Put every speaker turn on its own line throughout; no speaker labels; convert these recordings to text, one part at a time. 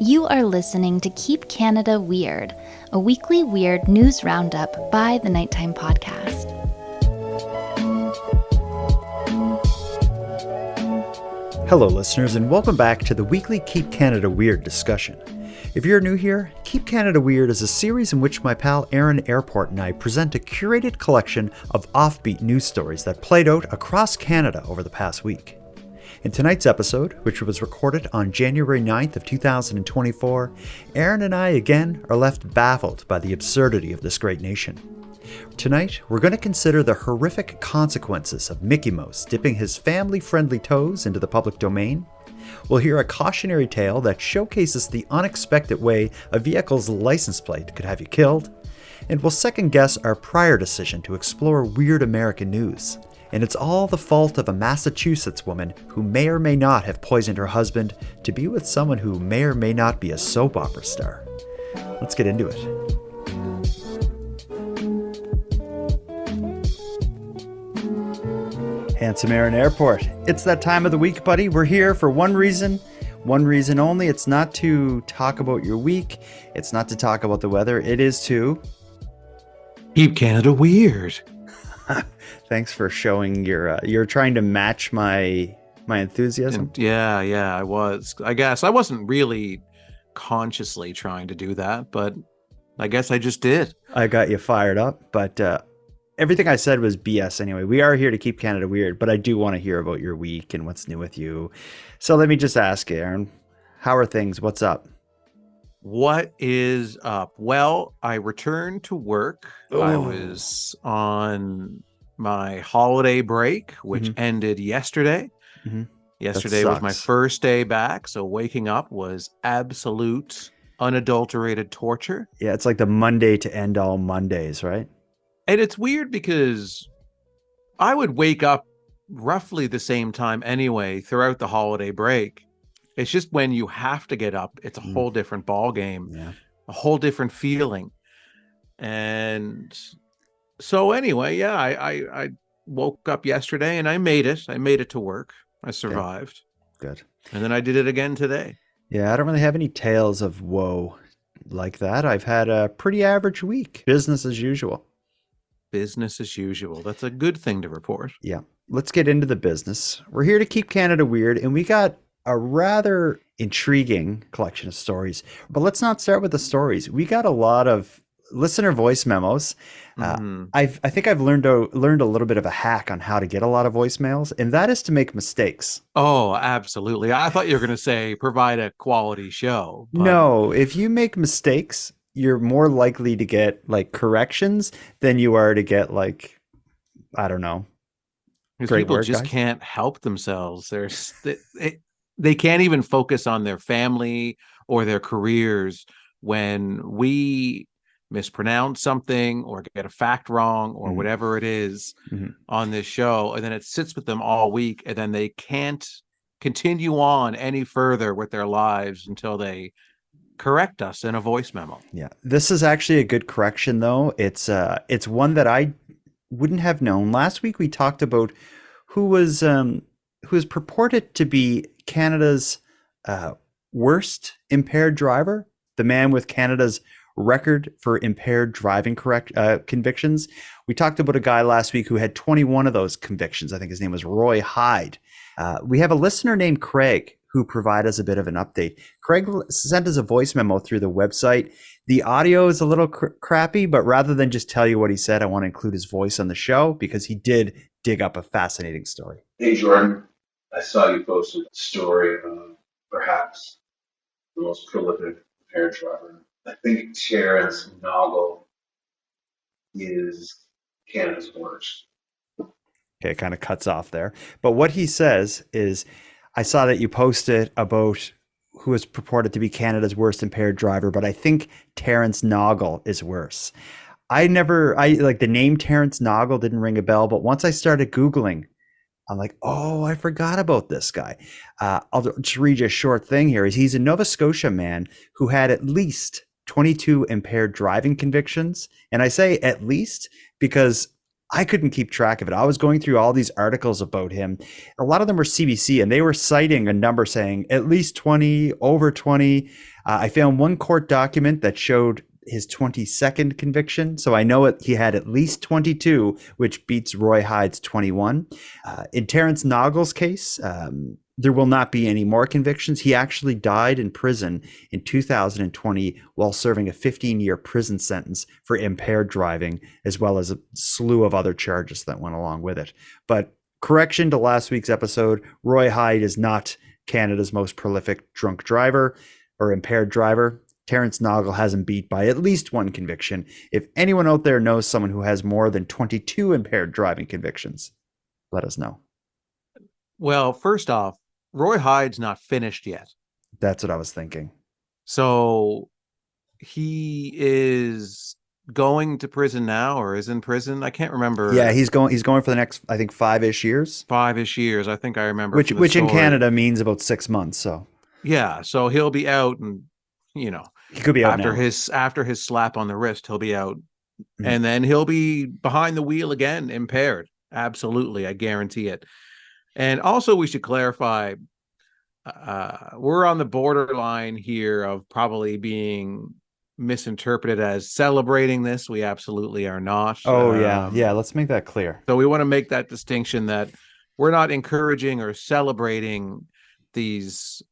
You are listening to Keep Canada Weird, a weekly weird news roundup by the Nighttime Podcast.
Hello, listeners, and welcome back to the weekly Keep Canada Weird discussion. If you're new here, Keep Canada Weird is a series in which my pal Aaron Airport and I present a curated collection of offbeat news stories that played out across Canada over the past week. In tonight's episode, which was recorded on January 9th of 2024, Aaron and I again are left baffled by the absurdity of this great nation. Tonight, we're going to consider the horrific consequences of Mickey Mouse dipping his family-friendly toes into the public domain. We'll hear a cautionary tale that showcases the unexpected way a vehicle's license plate could have you killed. And we'll second-guess our prior decision to explore weird American news. And it's all the fault of a Massachusetts woman who may or may not have poisoned her husband to be with someone who may or may not be a soap opera star. Let's get into it. Handsome Aaron Airport. It's that time of the week, buddy. We're here for one reason only. It's not to talk about your week. It's not to talk about the weather. It is to
Keep Canada Weird.
Thanks for showing you're trying to match my enthusiasm.
Yeah, I was. I guess I wasn't really consciously trying to do that, but I guess I just did.
I got you fired up, but everything I said was BS anyway. We are here to keep Canada weird, but I do want to hear about your week and what's new with you. So let me just ask, Aaron, how are things? What's up?
What is up? Well, I returned to work. Oh. I was on my holiday break, which ended yesterday. Yesterday was my first day back, so waking up was absolute unadulterated torture.
Yeah, it's like the Monday to end all Mondays, right?
And it's weird because I would wake up roughly the same time anyway throughout the holiday break. It's just when you have to get up, it's a whole different ball game, a whole different feeling. And so anyway, I woke up yesterday and I made it. I made it to work. I survived.
Good.
And then I did it again today.
Yeah, I don't really have any tales of woe like that. I've had a pretty average week. Business as usual.
Business as usual. That's a good thing to report.
Yeah. Let's get into the business. We're here to keep Canada weird, and we got a rather intriguing collection of stories. But let's not start with the stories. We got a lot of listener voice memos. I think I've learned a little bit of a hack on how to get a lot of voicemails, and that is to make mistakes.
Oh, absolutely. I thought you were going to say provide a quality show.
But no, if you make mistakes, you're more likely to get like corrections than you are to get like, I don't know.
Because people just can't help themselves. They can't even focus on their family or their careers when we mispronounce something or get a fact wrong or whatever it is on this show. And then it sits with them all week, and then they can't continue on any further with their lives until they correct us in a voice memo.
Yeah, this is actually a good correction, though. It's one that I wouldn't have known. Last week we talked about who was purported to be Canada's worst impaired driver, the man with Canada's record for impaired driving convictions. We talked about a guy last week who had 21 of those convictions. I think his name was Roy Hyde. We have a listener named Craig who provide us a bit of an update. Craig sent us a voice memo through the website. The audio is a little crappy, but rather than just tell you what he said, I want to include his voice on the show because he did dig up a fascinating story.
Hey, Jordan. I saw you posted a story of perhaps the most prolific impaired driver. I think Terrence Noggle is Canada's worst.
Okay, it kind of cuts off there. But what he says is, I saw that you posted about who is purported to be Canada's worst impaired driver, but I think Terrence Noggle is worse. I like the name Terrence Noggle didn't ring a bell, but once I started Googling, I'm like, oh, I forgot about this guy. I'll just read you a short thing here. He's a Nova Scotia man who had at least 22 impaired driving convictions. And I say at least because I couldn't keep track of it. I was going through all these articles about him. A lot of them were CBC, and they were citing a number saying at least 20, over 20. I found one court document that showed his 22nd conviction. So I know he had at least 22, which beats Roy Hyde's 21. In Terrence Nagel's case, there will not be any more convictions. He actually died in prison in 2020 while serving a 15-year prison sentence for impaired driving, as well as a slew of other charges that went along with it. But correction to last week's episode, Roy Hyde is not Canada's most prolific drunk driver or impaired driver. Terrence Nagel has him beat by at least one conviction. If anyone out there knows someone who has more than 22 impaired driving convictions, let us know.
Well, first off, Roy Hyde's not finished yet.
That's what I was thinking.
So he is going to prison now, or is in prison. I can't remember.
Yeah, he's going for the next, I think, 5-ish years.
5-ish years. I think I remember.
Which in Canada means about 6 months. So
yeah, so he'll be out, and he
could be out
after his slap on the wrist. He'll be out, and then he'll be behind the wheel again, impaired. Absolutely, I guarantee it. And also, we should clarify, we're on the borderline here of probably being misinterpreted as celebrating this. We absolutely are not.
Oh, yeah. Let's make that clear.
So we want to make that distinction that we're not encouraging or celebrating these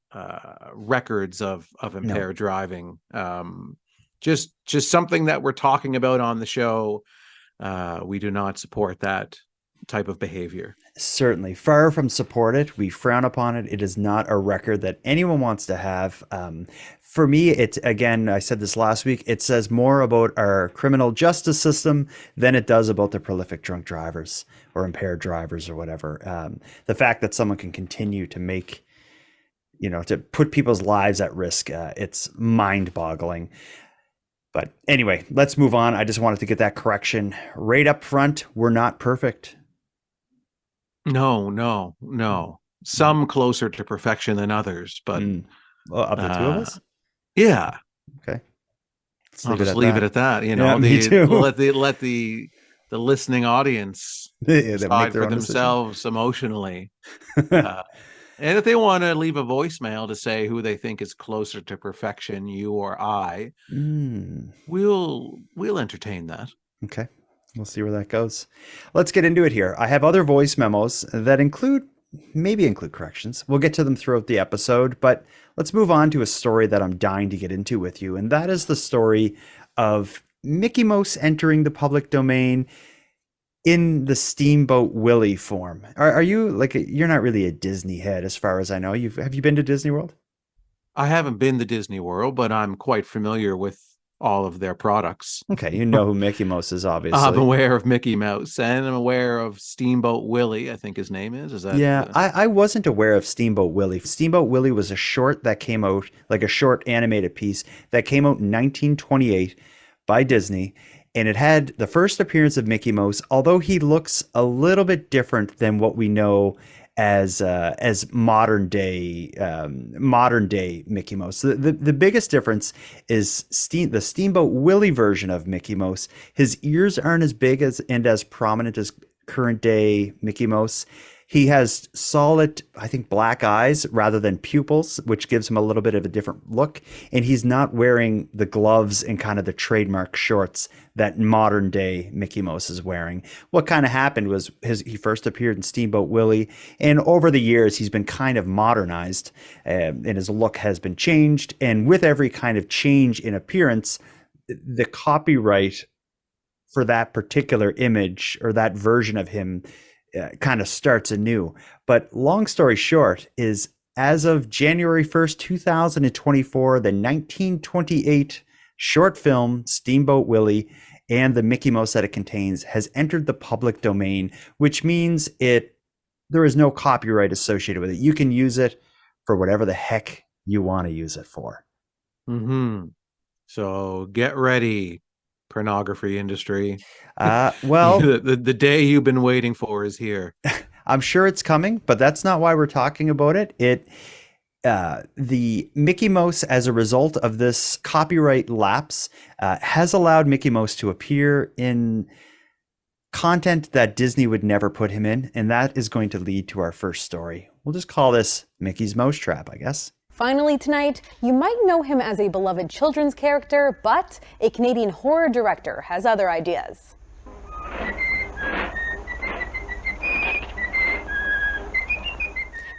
records of impaired driving. Just something that we're talking about on the show. We do not support that type of behavior.
Certainly. Far from support it. We frown upon it. It is not a record that anyone wants to have. For me, it's, again, I said this last week, it says more about our criminal justice system than it does about the prolific drunk drivers or impaired drivers or whatever. The fact that someone can continue to make, to put people's lives at risk, it's mind-boggling. But anyway, let's move on. I just wanted to get that correction right up front. We're not perfect.
No. Some closer to perfection than others, but
well, of the two of us?
Yeah.
Okay.
I'll just leave it at that.
Me too.
Let the listening audience decide for themselves emotionally. And if they want to leave a voicemail to say who they think is closer to perfection, you or I, we'll entertain that.
Okay. We'll see where that goes. Let's get into it here. I have other voice memos that include corrections. We'll get to them throughout the episode, but let's move on to a story that I'm dying to get into with you. And that is the story of Mickey Mouse entering the public domain in the Steamboat Willie form. Are you you're not really a Disney head as far as I know. Have you been to Disney World?
I haven't been to Disney World, but I'm quite familiar with all of their products.
Okay, you know who Mickey Mouse is, obviously.
I'm aware of Mickey Mouse, and I'm aware of Steamboat Willie, I think his name is. Is that?
Yeah, I wasn't aware of Steamboat Willie. Steamboat Willie was a short that came out, like a short animated piece that came out in 1928 by Disney. And it had the first appearance of Mickey Mouse, although he looks a little bit different than what we know as modern day Mickey Mouse. The biggest difference is the Steamboat Willie version of Mickey Mouse. His ears aren't as big and as prominent as current day Mickey Mouse. He has solid, I think, black eyes rather than pupils, which gives him a little bit of a different look. And he's not wearing the gloves and kind of the trademark shorts that modern day Mickey Mouse is wearing. What kind of happened was he first appeared in Steamboat Willie, and over the years he's been kind of modernized, and his look has been changed. And with every kind of change in appearance, the copyright for that particular image or that version of him kind of starts anew. But long story short is, as of January 1st, 2024, the 1928 short film Steamboat Willie and the Mickey Mouse that it contains has entered the public domain, which means there is no copyright associated with it. You can use it for whatever the heck you want to use it for.
So get ready, pornography industry.
Well,
the day you've been waiting for is here.
I'm sure it's coming, but that's not why we're talking about it. The Mickey Mouse, as a result of this copyright lapse, has allowed Mickey Mouse to appear in content that Disney would never put him in, and that is going to lead to our first story. We'll just call this Mickey's Mousetrap, I guess.
Finally tonight, you might know him as a beloved children's character, but a Canadian horror director has other ideas.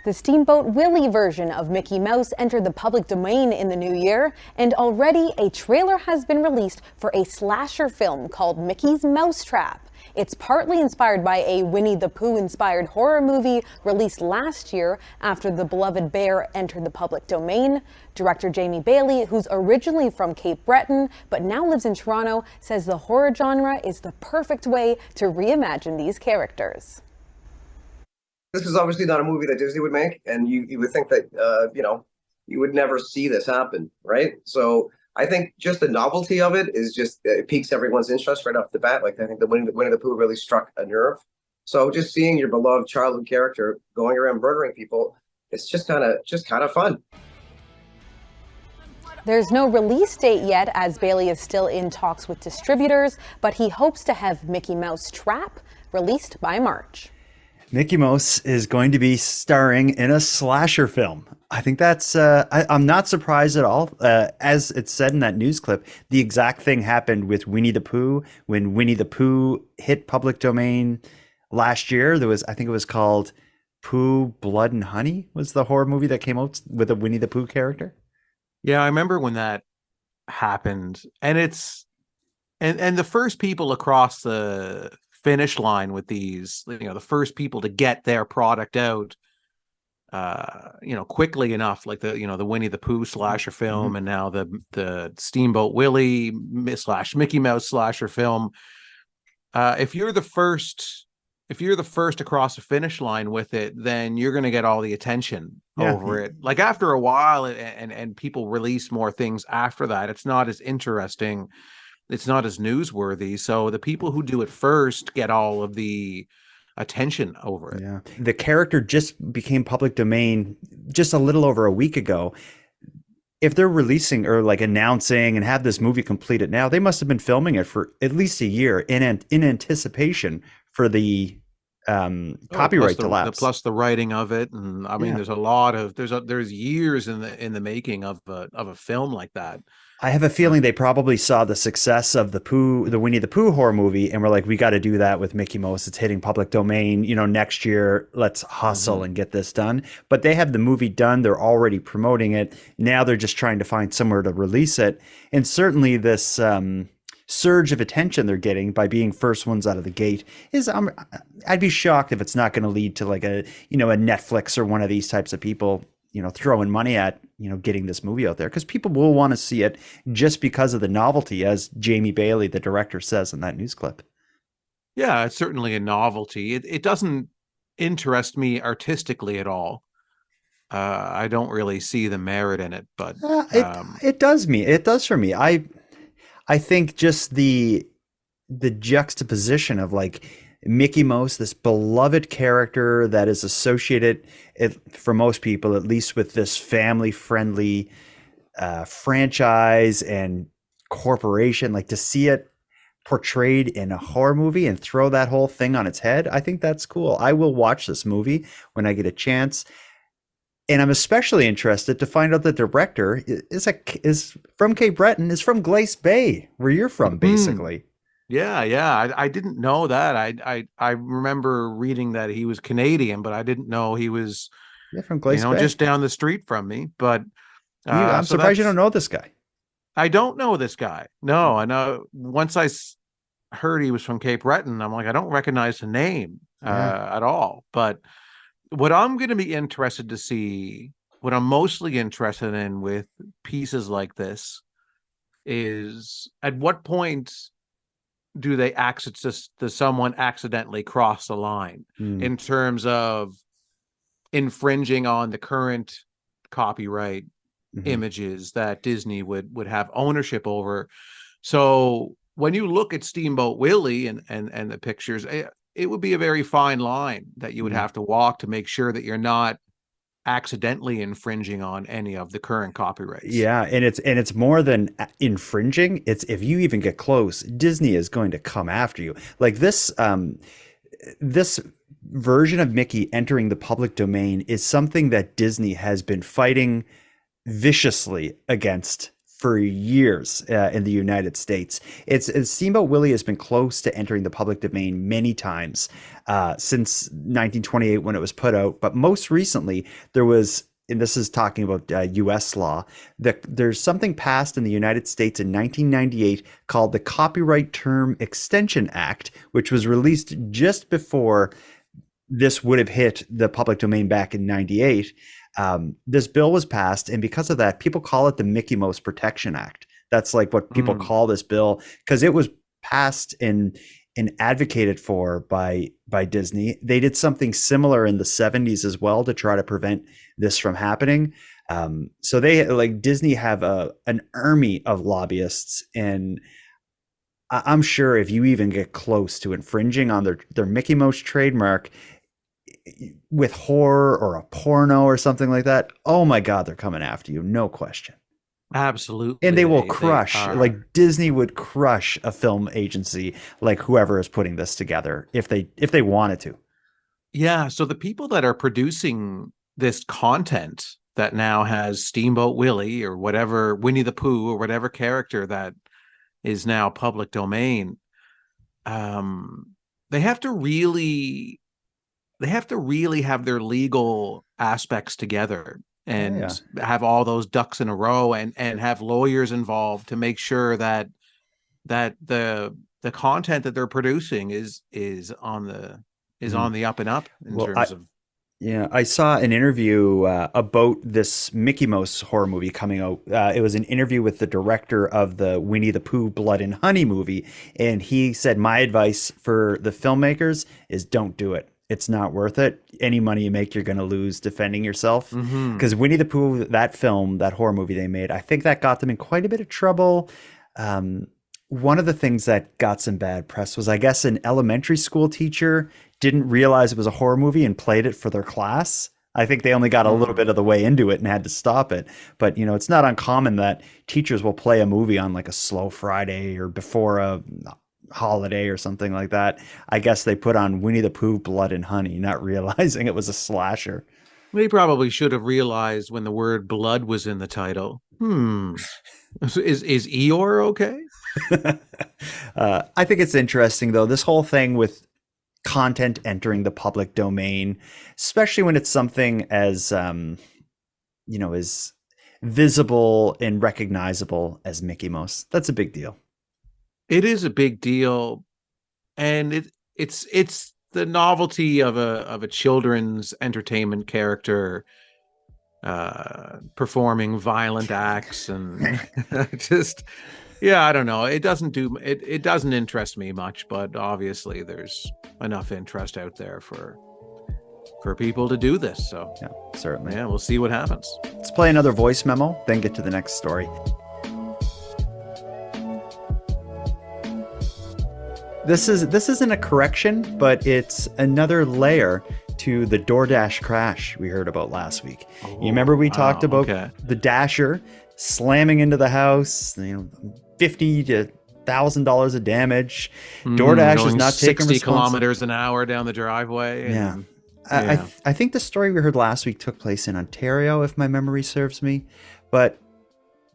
The Steamboat Willie version of Mickey Mouse entered the public domain in the new year, and already a trailer has been released for a slasher film called Mickey's Mousetrap. It's partly inspired by a Winnie the Pooh-inspired horror movie released last year after the beloved bear entered the public domain. Director Jamie Bailey, who's originally from Cape Breton but now lives in Toronto, says the horror genre is the perfect way to reimagine these characters.
This is obviously not a movie that Disney would make, and you would think that, you would never see this happen, right? So I think just the novelty of it is just, it piques everyone's interest right off the bat. Like, I think the Winnie the Pooh really struck a nerve. So just seeing your beloved childhood character going around murdering people, it's just kind of fun.
There's no release date yet, as Bailey is still in talks with distributors, but he hopes to have Mickey Mouse Trap released by March.
Mickey Mouse is going to be starring in a slasher film. I think that's, I'm not surprised at all. As it said in that news clip, the exact thing happened with Winnie the Pooh. When Winnie the Pooh hit public domain last year, there was, I think it was called Pooh, Blood and Honey was the horror movie that came out with a Winnie the Pooh character.
Yeah, I remember when that happened. And and the first people across the finish line with these, the first people to get their product out quickly enough, like the Winnie the Pooh slasher film, and now the Steamboat Willie / Mickey Mouse slasher film. If you're the first across the finish line with it, then you're going to get all the attention over it. Like, after a while, and people release more things after that, it's not as interesting. It's not as newsworthy. So the people who do it first get all of the attention over it.
Yeah. The character just became public domain just a little over a week ago. If they're releasing or like announcing and have this movie completed now, they must have been filming it for at least a year in anticipation for the copyright to lapse.
Plus the writing of it, and I mean, there's a lot of there's years in the making of a film like that.
I have a feeling they probably saw the success of the Winnie the Pooh horror movie, and we're like, we got to do that with Mickey Mouse. It's hitting public domain, next year. Let's hustle and get this done. But they have the movie done. They're already promoting it. Now they're just trying to find somewhere to release it. And certainly this surge of attention they're getting by being first ones out of the gate is, I'd be shocked if it's not going to lead to like a Netflix or one of these types of people throwing money at, getting this movie out there, because people will want to see it just because of the novelty, as Jamie Bailey, the director, says in that news clip.
Yeah, it's certainly a novelty. It doesn't interest me artistically at all. I don't really see the merit in it, but
it does me. It does for me. I think just the juxtaposition of like Mickey Mouse, this beloved character that is associated, for most people at least, with this family-friendly franchise and corporation, like to see it portrayed in a horror movie and throw that whole thing on its head, I think that's cool. I will watch this movie when I get a chance. And I'm especially interested to find out the director is from Cape Breton, is from Glace Bay, where you're from, basically.
Yeah. I didn't know that. I remember reading that he was Canadian, but I didn't know he was
from Glace Bay,
just down the street from me. But
I'm surprised you don't know this guy.
I don't know this guy. No, I know. Once I heard he was from Cape Breton, I'm like, I don't recognize the name at all. But what I'm going to be interested to see, what I'm mostly interested in with pieces like this, is at what point does someone accidentally cross the line in terms of infringing on the current copyright images that Disney would have ownership over. So when you look at Steamboat Willie and the pictures, it would be a very fine line that you would have to walk to make sure that you're not accidentally infringing on any of the current copyrights.
Yeah, and it's more than infringing. It's if you even get close, Disney is going to come after you. Like this version of Mickey entering the public domain is something that Disney has been fighting viciously against for years in the United States. It's Steamboat Willie has been close to entering the public domain many times since 1928 when it was put out. But most recently, there was, and this is talking about U.S. law, that there's something passed in the United States in 1998 called the Copyright Term Extension Act, which was released just before this would have hit the public domain back in 98. This bill was passed, and because of that, people call it the Mickey Mouse Protection Act. That's like what people call this bill, because it was passed and advocated for by Disney. They did something similar in the 70s as well to try to prevent this from happening. So they, like Disney, have an army of lobbyists, and I'm sure if you even get close to infringing on their Mickey Mouse trademark with horror or a porno or something like that, oh my God, they're coming after you, no question.
Absolutely.
And they will crush, like Disney would crush a film agency like whoever is putting this together if they wanted to.
Yeah, so the people that are producing this content that now has Steamboat Willie or whatever, Winnie the Pooh or whatever character that is now public domain, they have to really have their legal aspects together and have all those ducks in a row and have lawyers involved to make sure that the content that they're producing is on the up and up in terms of.
Yeah, I saw an interview about this Mickey Mouse horror movie coming out. It was an interview with the director of the Winnie the Pooh Blood and Honey movie, and he said, my advice for the filmmakers is don't do it. It's not worth it. Any money you make, you're going to lose defending yourself. Because Winnie the Pooh, that film, that horror movie they made, I think that got them in quite a bit of trouble. One of the things that got some bad press was, I guess, an elementary school teacher didn't realize it was a horror movie and played it for their class. I think they only got a little bit of the way into it and had to stop it. But, it's not uncommon that teachers will play a movie on like a slow Friday or before a holiday or something like that. I guess they put on Winnie the Pooh Blood and Honey, not realizing it was a slasher.
They probably should have realized when the word blood was in the title. Is Eeyore okay?
I think it's interesting, though, this whole thing with content entering the public domain, especially when it's something as, as visible and recognizable as Mickey Mouse. That's a big deal.
It is a big deal, and it's the novelty of a children's entertainment character performing violent acts and just. Yeah, I don't know. It doesn't interest me much, but obviously there's enough interest out there for people to do this. So
yeah, certainly.
Yeah, we'll see what happens.
Let's play another voice memo, then get to the next story. This isn't a correction, but it's another layer to the DoorDash crash we heard about last week. You remember we talked about the Dasher slamming into the house, $50 to $1,000 of damage. DoorDash is not taking
60 kilometers an hour down the driveway.
And, I think the story we heard last week took place in Ontario, if my memory serves me, but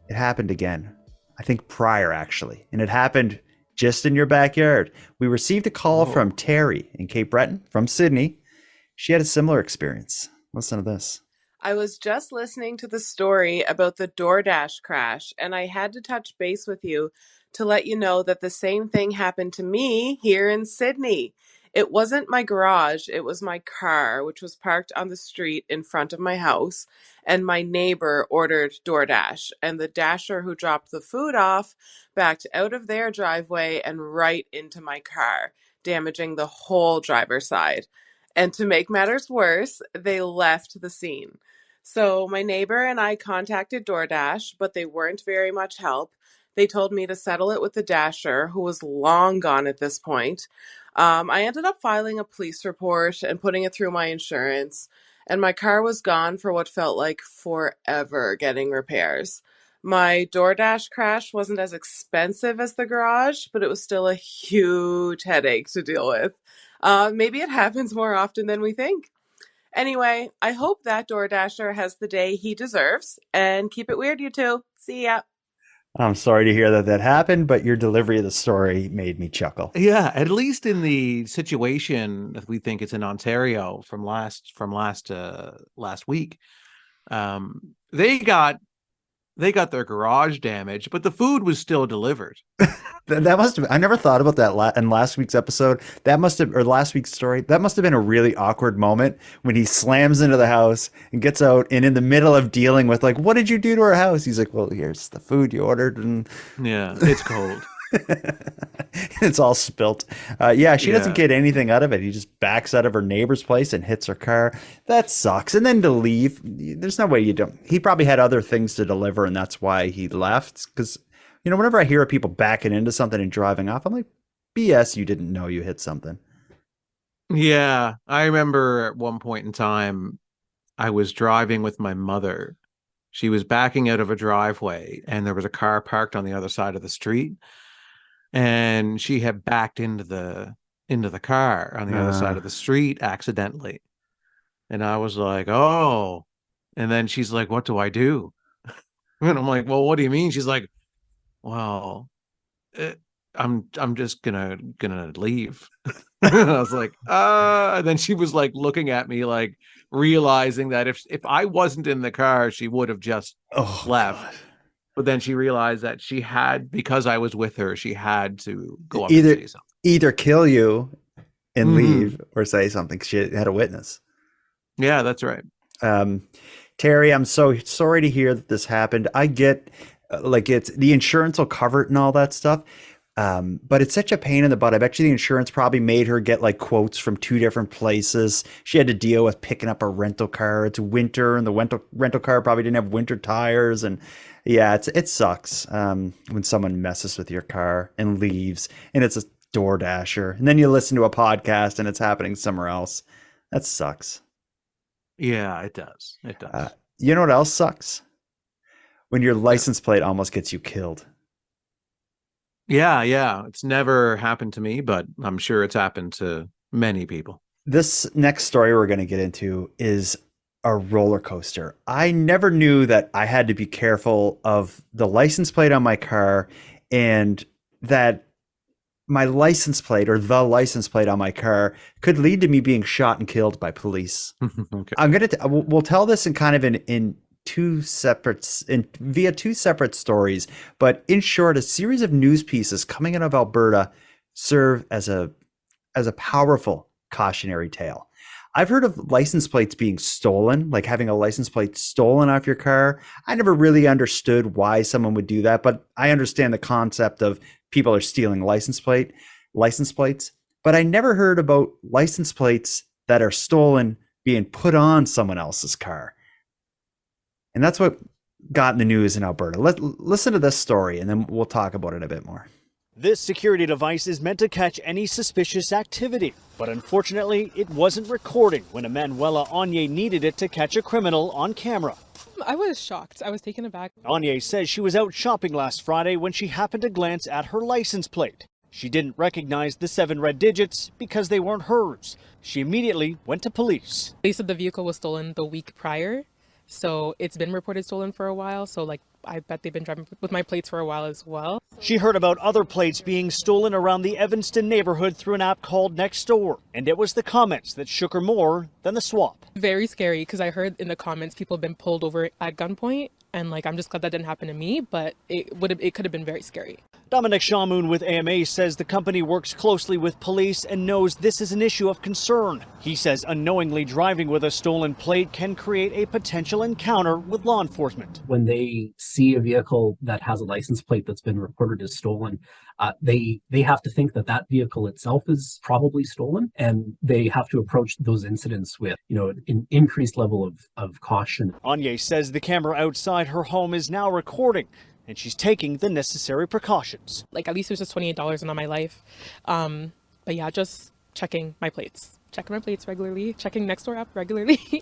it happened again. I think prior, actually, and it happened just in your backyard. We received a call from Terry in Cape Breton from Sydney. She had a similar experience. Listen to this.
I was just listening to the story about the DoorDash crash, and I had to touch base with you to let you know that the same thing happened to me here in Sydney. It wasn't my garage, it was my car, which was parked on the street in front of my house, and my neighbor ordered DoorDash, and the Dasher who dropped the food off backed out of their driveway and right into my car, damaging the whole driver's side. And to make matters worse, they left the scene. So my neighbor and I contacted DoorDash, but they weren't very much help. They told me to settle it with the Dasher, who was long gone at this point. I ended up filing a police report and putting it through my insurance. and my car was gone for what felt like forever getting repairs. My DoorDash crash wasn't as expensive as the garage, but it was still a huge headache to deal with. Maybe it happens more often than we think. Anyway, I hope that DoorDasher has the day he deserves, and keep it weird, you two. See ya.
I'm sorry to hear that happened, but your delivery of the story made me chuckle.
Yeah, at least in the situation that we think it's in Ontario from last week, they got their garage damaged, but the food was still delivered.
That must have. I never thought about that in last week's episode. That must have, or last week's story. That must have been a really awkward moment when he slams into the house and gets out, and in the middle of dealing with like, what did you do to our house? He's like, well, here's the food you ordered, and
yeah, it's cold.
It's all spilt. She doesn't get anything out of it. He just backs out of her neighbor's place and hits her car. That sucks. And then to leave, there's no way you don't. He probably had other things to deliver, and that's why he left. Because, whenever I hear of people backing into something and driving off, I'm like, BS, you didn't know you hit something.
Yeah, I remember at one point in time, I was driving with my mother. She was backing out of a driveway, and there was a car parked on the other side of the street. And she had backed into the car on the other side of the street accidentally. And I was like, oh. And then she's like, what do I do? And I'm like, well, what do you mean? She's like, well, I'm just gonna leave. And I was like, and then she was like looking at me, like realizing that if I wasn't in the car, she would have just left. God. But then she realized that she had, because I was with her, she had to go up and say something.
Either kill you and leave, or say something. She had a witness.
Yeah, that's right.
Terry, I'm so sorry to hear that this happened. I get, it's the insurance will cover it and all that stuff. But it's such a pain in the butt. I bet you the insurance probably made her get like quotes from 2 different places. She had to deal with picking up a rental car. It's winter, and the rental car probably didn't have winter tires. And yeah, it sucks when someone messes with your car and leaves, and it's a DoorDasher, and then you listen to a podcast and it's happening somewhere else. That sucks.
Yeah, it does. It does.
You know what else sucks? When your license plate almost gets you killed.
Yeah. It's never happened to me, but I'm sure it's happened to many people.
This next story we're going to get into is a roller coaster. I never knew that I had to be careful of the license plate on my car, and that my license plate, or the license plate on my car, could lead to me being shot and killed by police. Okay. We'll tell this in kind of via 2 separate stories, but in short, a series of news pieces coming out of Alberta serve as a powerful cautionary tale. I've heard of license plates being stolen, like having a license plate stolen off your car. I never really understood why someone would do that, but I understand the concept of people are stealing license plates. But I never heard about license plates that are stolen being put on someone else's car. And that's what got in the news in Alberta. Listen to this story, and then we'll talk about it a bit more.
This security device is meant to catch any suspicious activity, but unfortunately, it wasn't recording when Emanuela Anye needed it to catch a criminal on camera.
I was shocked. I was taken aback.
Anye says she was out shopping last Friday when she happened to glance at her license plate. She didn't recognize the 7 red digits because they weren't hers. She immediately went to police.
They said the vehicle was stolen the week prior, so it's been reported stolen for a while. So I bet they've been driving with my plates for a while as well.
She heard about other plates being stolen around the Evanston neighborhood through an app called Nextdoor, and it was the comments that shook her more than the swap.
Very scary, because I heard in the comments people have been pulled over at gunpoint, and I'm just glad that didn't happen to me, but it could have been very scary.
Dominic Shamoon with AMA says the company works closely with police and knows this is an issue of concern. He says unknowingly driving with a stolen plate can create a potential encounter with law enforcement.
When they see a vehicle that has a license plate that's been reported as stolen, they have to think that vehicle itself is probably stolen, and they have to approach those incidents with an increased level of caution.
Anye says the camera outside her home is now recording, and she's taking the necessary precautions.
At least it was just $28 on my life. But yeah, just checking my plates regularly, checking Nextdoor app regularly.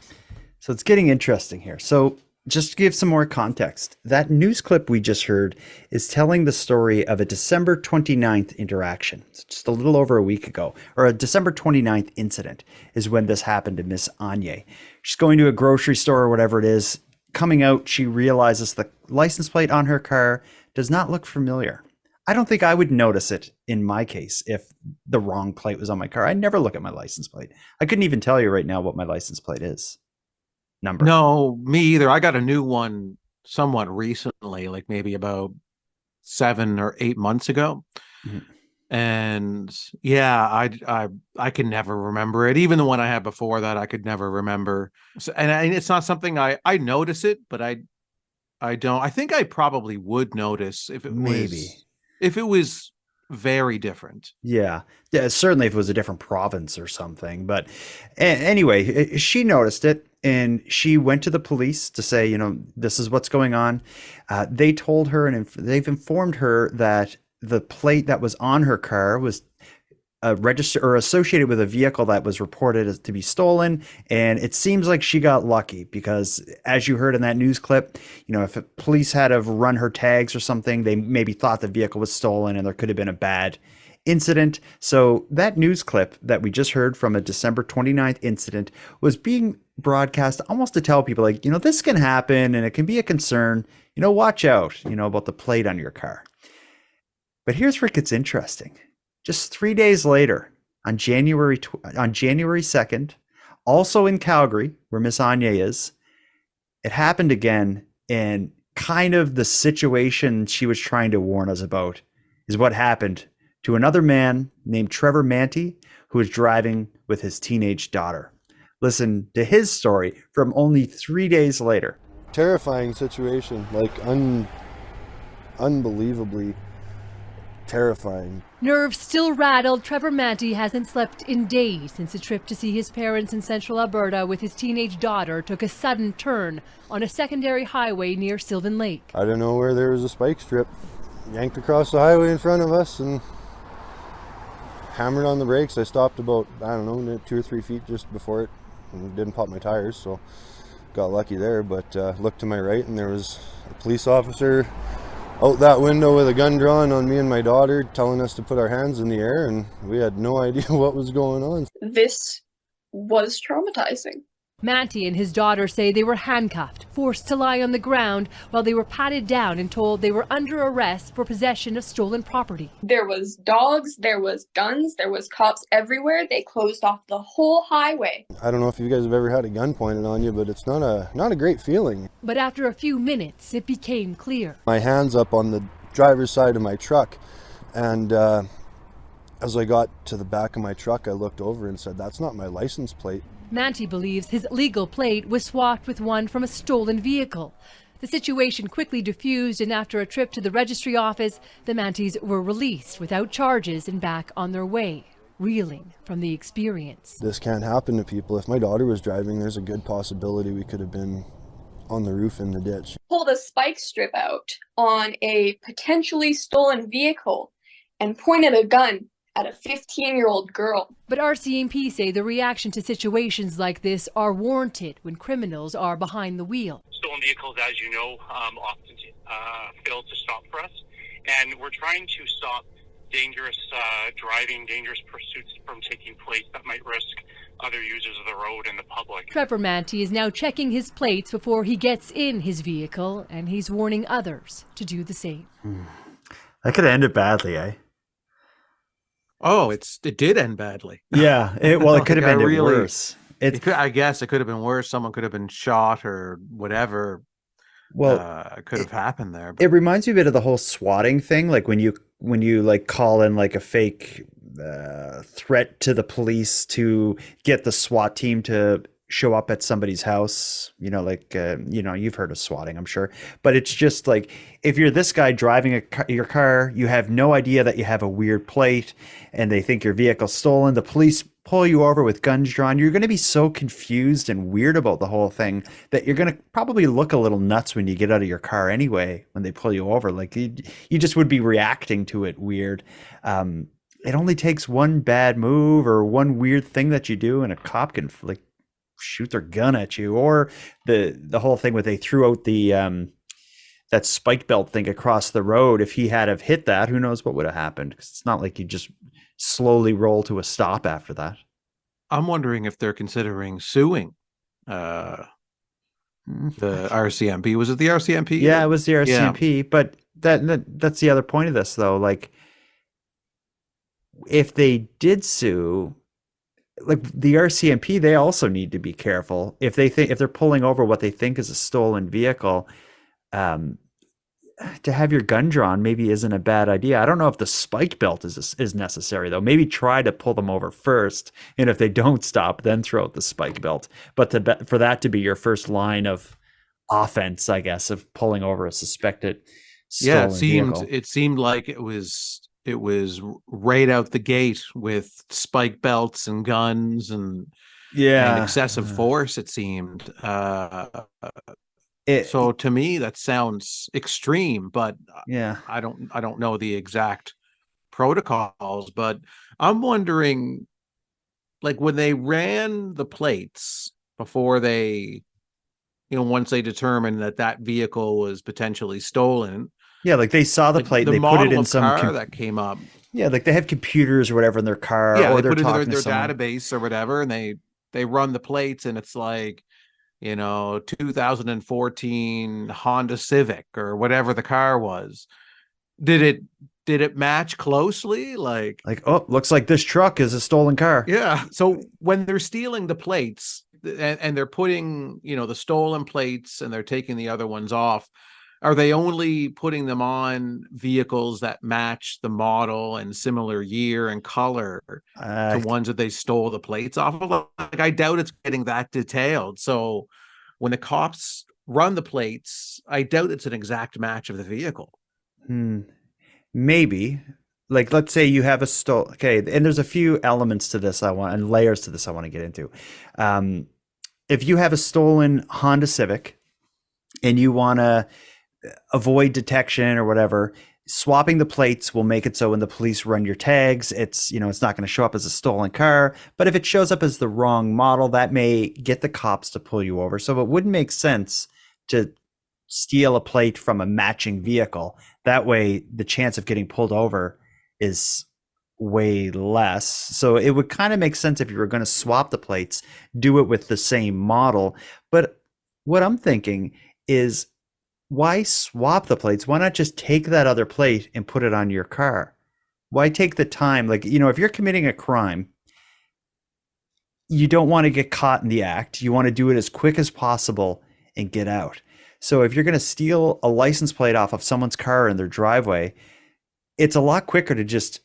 So it's getting interesting here. So just to give some more context, that news clip we just heard is telling the story of a December 29th interaction. It's just a little over a week ago, or a December 29th incident is when this happened to Miss Anye. She's going to a grocery store or whatever it is. Coming out, she realizes the license plate on her car does not look familiar. I don't think I would notice it in my case if the wrong plate was on my car. I never look at my license plate. I couldn't even tell you right now what my license plate is. Number.
No, me either. I got a new one somewhat recently, like maybe about 7 or 8 months ago. Mm-hmm. And yeah, I can never remember it. Even the one I had before that, I could never remember. So, and it's not something I notice it, but I don't. I think I probably would notice if it was very different.
Yeah, certainly if it was a different province or something. But anyway, she noticed it and she went to the police to say, you know, this is what's going on. They told her and they've informed her that the plate that was on her car was registered or associated with a vehicle that was reported as to be stolen. And it seems like she got lucky because, as you heard in that news clip, you know, if police had have run her tags or something, they maybe thought the vehicle was stolen and there could have been a bad incident. So that news clip that we just heard from a December 29th incident was being broadcast almost to tell people, like, you know, this can happen and it can be a concern, you know, watch out, you know, about the plate on your car. But here's where it gets interesting. Just 3 days later, on January 2nd, also in Calgary, where Miss Anye is, it happened again, and kind of the situation she was trying to warn us about is what happened to another man named Trevor Manty, who was driving with his teenage daughter. Listen to his story from only 3 days later.
Terrifying situation, like unbelievably terrifying.
Nerves still rattled, Trevor Manty hasn't slept in days since a trip to see his parents in central Alberta with his teenage daughter took a sudden turn on a secondary highway near Sylvan Lake.
I don't know where there was a spike strip yanked across the highway in front of us and hammered on the brakes. I stopped about, 2 or 3 feet just before it and didn't pop my tires, so got lucky there. But looked to my right and there was a police officer out that window with a gun drawn on me and my daughter, telling us to put our hands in the air, and we had no idea what was going on.
This was traumatizing.
Manty and his daughter say they were handcuffed, forced to lie on the ground while they were patted down and told they were under arrest for possession of stolen property.
There was dogs, there was guns, there was cops everywhere. They closed off the whole highway.
I don't know if you guys have ever had a gun pointed on you, but it's not a great feeling.
But after a few minutes, it became clear.
My hand's up on the driver's side of my truck, and as I got to the back of my truck, I looked over and said, "That's not my license plate."
Manty believes his legal plate was swapped with one from a stolen vehicle. The situation quickly diffused, and after a trip to the registry office, the Mantys were released without charges and back on their way, reeling from the experience.
This can't happen to people. If my daughter was driving, there's a good possibility we could have been on the roof in the ditch.
Pulled a spike strip out on a potentially stolen vehicle and pointed a gun at a 15-year-old girl.
But RCMP say the reaction to situations like this are warranted when criminals are behind the wheel.
Stolen vehicles, as you know, often fail to stop for us, and we're trying to stop dangerous driving, dangerous pursuits from taking place that might risk other users of the road and the public.
Trevor Manty is now checking his plates before he gets in his vehicle, and he's warning others to do the same.
That could have ended badly, eh?
Oh, it did end badly.
Yeah, it could have ended worse.
I guess it could have been worse. Someone could have been shot or whatever.
Well,
could have happened there. But.
It reminds me a bit of the whole swatting thing, like when you like call in like a fake threat to the police to get the SWAT team to show up at somebody's house, you've heard of swatting, I'm sure, but it's just like, if you're this guy driving your car, you have no idea that you have a weird plate and they think your vehicle's stolen, the police pull you over with guns drawn, you're going to be so confused and weird about the whole thing that you're going to probably look a little nuts when you get out of your car anyway, when they pull you over. Like you just would be reacting to it weird. It only takes one bad move or one weird thing that you do and a cop can shoot their gun at you. Or the whole thing where they threw out the that spike belt thing across the road. If he had have hit that, who knows what would have happened? Because it's not like you just slowly roll to a stop after that.
I'm wondering if they're considering suing the RCMP. Was it the RCMP?
Yeah, it was the RCMP. Yeah. But that's the other point of this, though. Like, if they did sue, like the RCMP, they also need to be careful. If they're pulling over what they think is a stolen vehicle, to have your gun drawn maybe isn't a bad idea. I don't know if the spike belt is necessary, though. Maybe try to pull them over first, and if they don't stop, then throw out the spike belt. But for that to be your first line of offense, I guess, of pulling over a suspected stolen vehicle.
It seemed like it was right out the gate with spike belts and guns and excessive force. It seemed. So to me, that sounds extreme, but I don't know the exact protocols. But I'm wondering, like, when they ran the plates before they, once they determined that vehicle was potentially stolen.
Yeah, like they saw the plate,
the
they
model
put it in
of
some
car that came up.
Yeah, like they have computers or whatever in their car.
Yeah,
or
they
they're
put it in
talking
their
to someone.
database or whatever, and they run the plates, and it's like, 2014 Honda Civic or whatever the car was. Did it match closely? Like,
oh, looks like this truck is a stolen car.
Yeah. So when they're stealing the plates and they're putting, the stolen plates and they're taking the other ones off, are they only putting them on vehicles that match the model and similar year and color to ones that they stole the plates off of? Like, I doubt it's getting that detailed. So when the cops run the plates, I doubt it's an exact match of the vehicle.
Maybe. Like, let's say you have a stolen. Okay, and there's a few elements to this and layers to this I want to get into. If you have a stolen Honda Civic and you want to avoid detection or whatever, swapping the plates will make it so when the police run your tags, it's not going to show up as a stolen car. But if it shows up as the wrong model, that may get the cops to pull you over. So it wouldn't make sense to steal a plate from a matching vehicle. That way the chance of getting pulled over is way less. So it would kind of make sense if you were going to swap the plates, do it with the same model. But what I'm thinking is, why swap the plates? Why not just take that other plate and put it on your car? Why take the time? Like, if you're committing a crime, you don't want to get caught in the act. You want to do it as quick as possible and get out. So if you're going to steal a license plate off of someone's car in their driveway, it's a lot quicker to just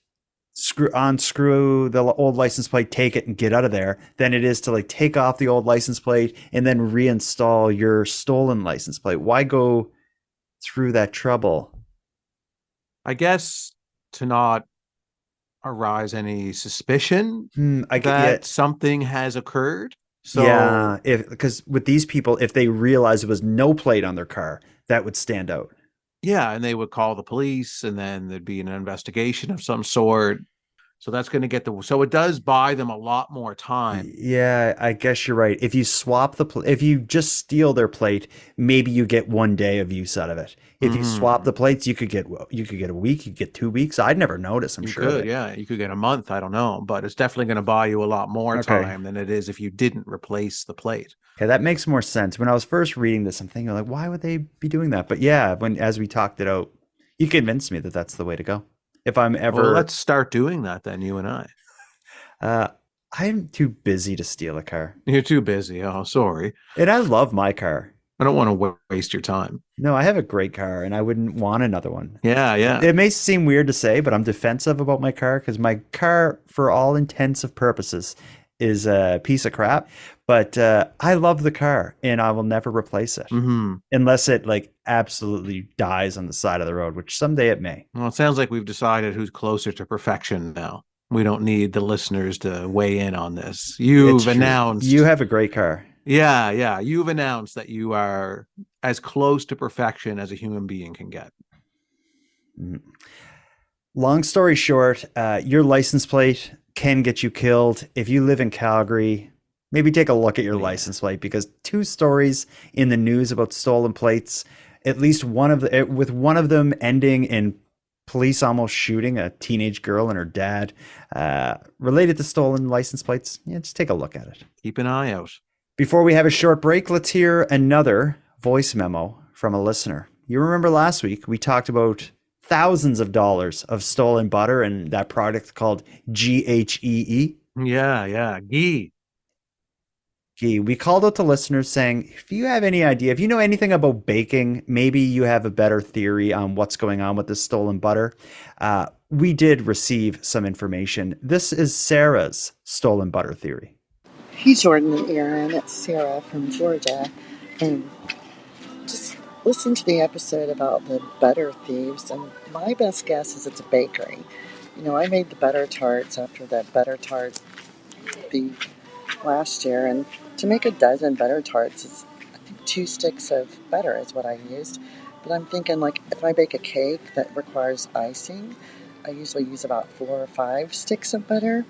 unscrew the old license plate, take it, and get out of there than it is to like take off the old license plate and then reinstall your stolen license plate. Why go through that trouble?
I guess to not arise any suspicion that something has occurred. So
yeah, because with these people, if they realize there was no plate on their car, that would stand out.
Yeah, and they would call the police, and then there'd be an investigation of some sort. So that's going to get so it does buy them a lot more time.
Yeah, I guess you're right. If you swap if you just steal their plate, maybe you get 1 day of use out of it. If you swap the plates, you could get a week, you could get 2 weeks. I'd never notice. I'm sure.
Yeah, you could get a month. I don't know, but it's definitely going to buy you a lot more time than it is if you didn't replace the plate.
Okay, that makes more sense. When I was first reading this, I'm thinking like, why would they be doing that? But yeah, as we talked it out, you convinced me that that's the way to go. If I'm ever,
well, let's start doing that then, you and I.
I'm too busy to steal a car.
You're too busy. Oh, sorry.
And I love my car.
I don't want to waste your time.
No, I have a great car, and I wouldn't want another one.
Yeah.
It may seem weird to say, but I'm defensive about my car because my car, for all intents and purposes, is a piece of crap. But I love the car, and I will never replace it unless it like absolutely dies on the side of the road, which someday it may.
Well, it sounds like we've decided who's closer to perfection now. We don't need the listeners to weigh in on this. You've announced
you have a great car.
Yeah. You've announced that you are as close to perfection as a human being can get.
Long story short, your license plate can get you killed. If you live in Calgary, maybe take a look at your license plate, because 2 stories in the news about stolen plates, at least with one of them ending in police almost shooting a teenage girl and her dad, related to stolen license plates. Yeah, just take a look at it.
Keep an eye out.
Before we have a short break, let's hear another voice memo from a listener. You remember last week we talked about thousands of dollars of stolen butter and that product called GHEE.
Yeah, ghee.
We called out to listeners saying, if you have any idea, if you know anything about baking, maybe you have a better theory on what's going on with this stolen butter. We did receive some information. This is Sarah's stolen butter theory.
Hey, Jordan and Aaron, it's Sarah from Georgia. And just listen to the episode about the butter thieves, and my best guess is it's a bakery. You know, I made the butter tarts after the butter tart thief last year, and to make a dozen butter tarts, is, I think 2 sticks of butter is what I used. But I'm thinking, like, if I bake a cake that requires icing, I usually use about 4 or 5 sticks of butter.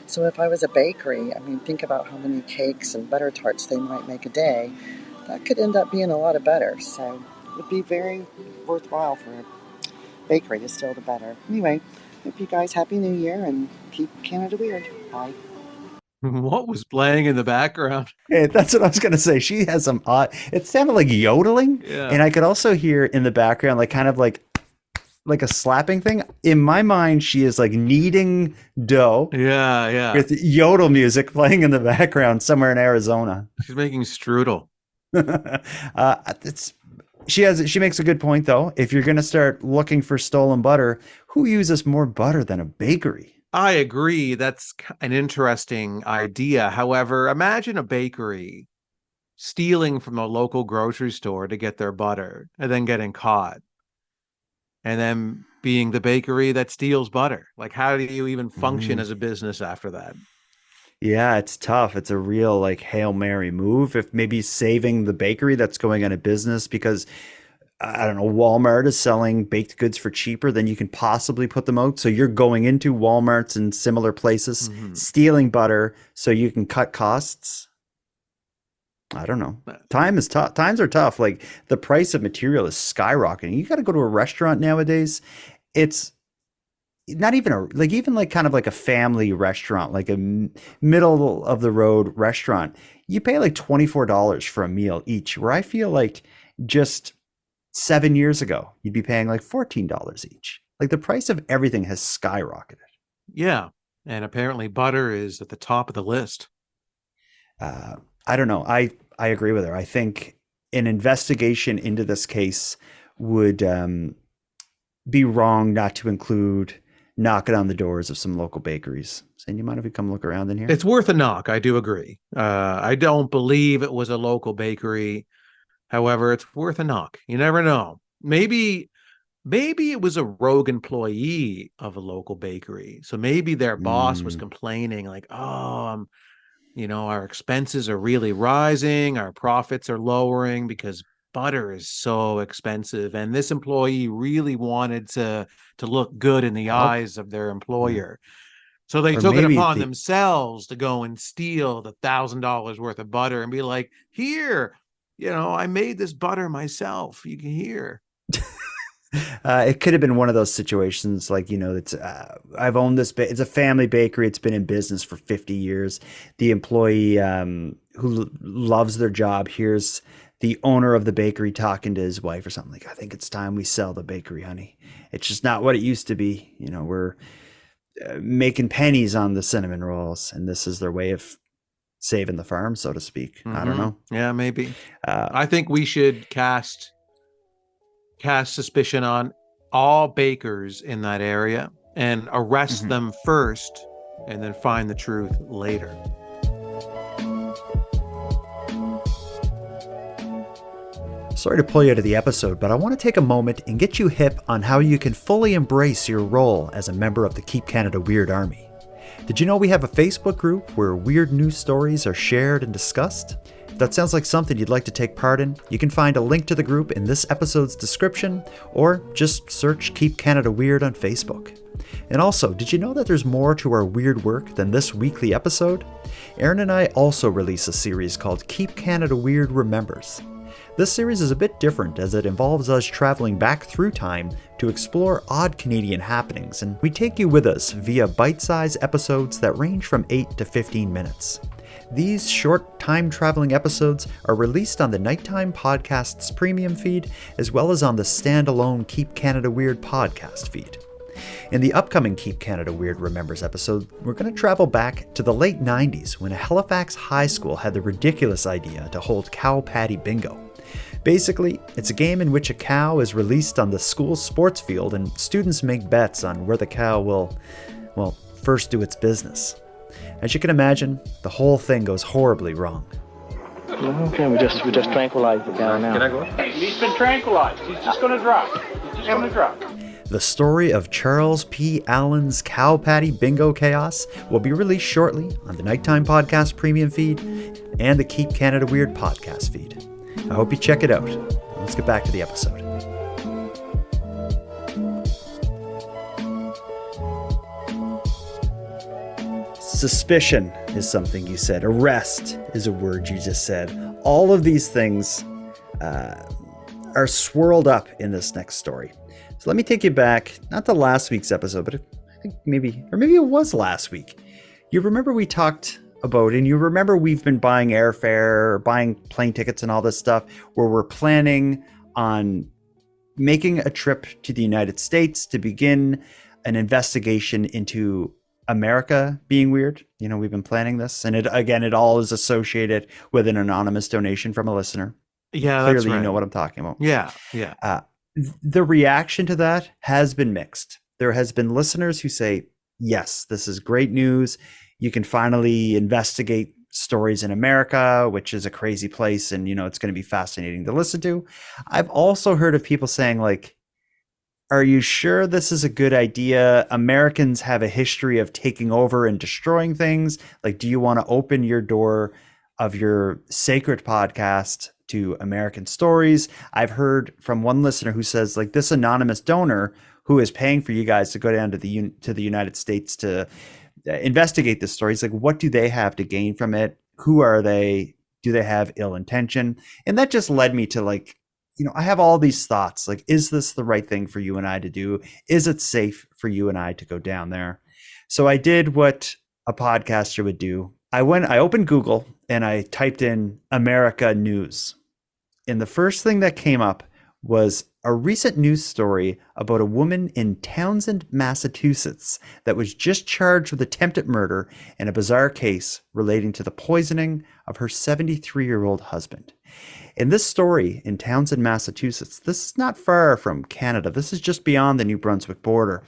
So if I was a bakery, I mean, think about how many cakes and butter tarts they might make a day. That could end up being a lot of butter. So it would be very worthwhile for a bakery to steal the butter. Anyway, hope you guys Happy New Year and keep Canada weird. Bye.
What was playing in the background?
Hey, that's what I was going to say. She has some odd, it sounded like yodeling.
Yeah.
And I could also hear in the background, like kind of like a slapping thing. In my mind, she is like kneading dough.
Yeah.
With yodel music playing in the background somewhere in Arizona.
She's making strudel.
She makes a good point, though. If you're going to start looking for stolen butter, who uses more butter than a bakery?
I agree. That's an interesting idea. However, imagine a bakery stealing from a local grocery store to get their butter and then getting caught. And then being the bakery that steals butter. Like, how do you even function as a business after that?
Yeah, it's tough. It's a real like Hail Mary move. If maybe saving the bakery that's going out of business because, I don't know, Walmart is selling baked goods for cheaper than you can possibly put them out. So you're going into Walmarts and similar places, stealing butter so you can cut costs. I don't know. Time is tough. Times are tough. Like, the price of material is skyrocketing. You got to go to a restaurant nowadays. It's not even even kind of like a family restaurant, like a middle of the road restaurant. You pay like $24 for a meal each, where I feel like just 7 years ago, you'd be paying like $14 each. Like, the price of everything has skyrocketed.
Yeah. And apparently butter is at the top of the list.
I don't know. I agree with her. I think an investigation into this case would be wrong not to include knocking on the doors of some local bakeries. Saying, you mind if we come look around in here?
It's worth a knock. I do agree. I don't believe it was a local bakery. However, it's worth a knock. You never know. Maybe it was a rogue employee of a local bakery. So maybe their boss was complaining like, oh, our expenses are really rising. Our profits are lowering because butter is so expensive. And this employee really wanted to look good in the eyes of their employer. So they took it upon themselves to go and steal the $1,000 worth of butter and be like, here, I made this butter myself. You can hear.
It could have been one of those situations like, it's I've owned this. It's a family bakery. It's been in business for 50 years. The employee who loves their job hears the owner of the bakery talking to his wife or something like, I think it's time we sell the bakery, honey. It's just not what it used to be. We're making pennies on the cinnamon rolls, and this is their way of saving the farm, so to speak. I don't know.
Yeah, maybe. I think we should cast suspicion on all bakers in that area and arrest them first and then find the truth later.
Sorry to pull you out of the episode, but I want to take a moment and get you hip on how you can fully embrace your role as a member of the Keep Canada Weird Army. Did you know we have a Facebook group where weird news stories are shared and discussed? If that sounds like something you'd like to take part in, you can find a link to the group in this episode's description, or just search Keep Canada Weird on Facebook. And also, did you know that there's more to our weird work than this weekly episode? Aaron and I also release a series called Keep Canada Weird Remembers. This series is a bit different as it involves us traveling back through time to explore odd Canadian happenings, and we take you with us via bite-sized episodes that range from 8 to 15 minutes. These short time-traveling episodes are released on the Nighttime Podcast's premium feed, as well as on the standalone Keep Canada Weird podcast feed. In the upcoming Keep Canada Weird Remembers episode, we're going to travel back to the late 90s when a Halifax high school had the ridiculous idea to hold cow patty bingo. Basically, it's a game in which a cow is released on the school's sports field and students make bets on where the cow will, first do its business. As you can imagine, the whole thing goes horribly wrong.
Okay, we just tranquilized the cow now.
Can I go?
He's been tranquilized. He's just going to drop. He's just going to drop.
The story of Charles P. Allen's cow patty bingo chaos will be released shortly on the Nighttime Podcast premium feed and the Keep Canada Weird podcast feed. I hope you check it out. Let's get back to the episode. Suspicion is something you said. Arrest is a word you just said. All of these things are swirled up in this next story. So let me take you back, not to last week's episode, but I think maybe it was last week. You remember we talked about, and you remember we've been buying airfare, buying plane tickets and all this stuff, where we're planning on making a trip to the United States to begin an investigation into America being weird. You know, we've been planning this, and it all is associated with an anonymous donation from a listener.
Yeah,
Clearly,
that's right.
You know what I'm talking about.
Yeah.
The reaction to that has been mixed. There has been listeners who say, yes, this is great news. You can finally investigate stories in America, which is a crazy place. And, it's going to be fascinating to listen to. I've also heard of people saying, like, are you sure this is a good idea? Americans have a history of taking over and destroying things. Like, do you want to open your door of your sacred podcast to American stories? I've heard from one listener who says, like, this anonymous donor who is paying for you guys to go down to the United States to investigate this story. He's like, what do they have to gain from it? Who are they? Do they have ill intention? And that just led me to, like, I have all these thoughts, like, is this the right thing for you and I to do? Is it safe for you and I to go down there? So I did what a podcaster would do. I opened Google and I typed in America news. And the first thing that came up was a recent news story about a woman in Townsend, Massachusetts that was just charged with attempted murder in a bizarre case relating to the poisoning of her 73-year-old husband. In this story in Townsend, Massachusetts, this is not far from Canada. This is just beyond the New Brunswick border.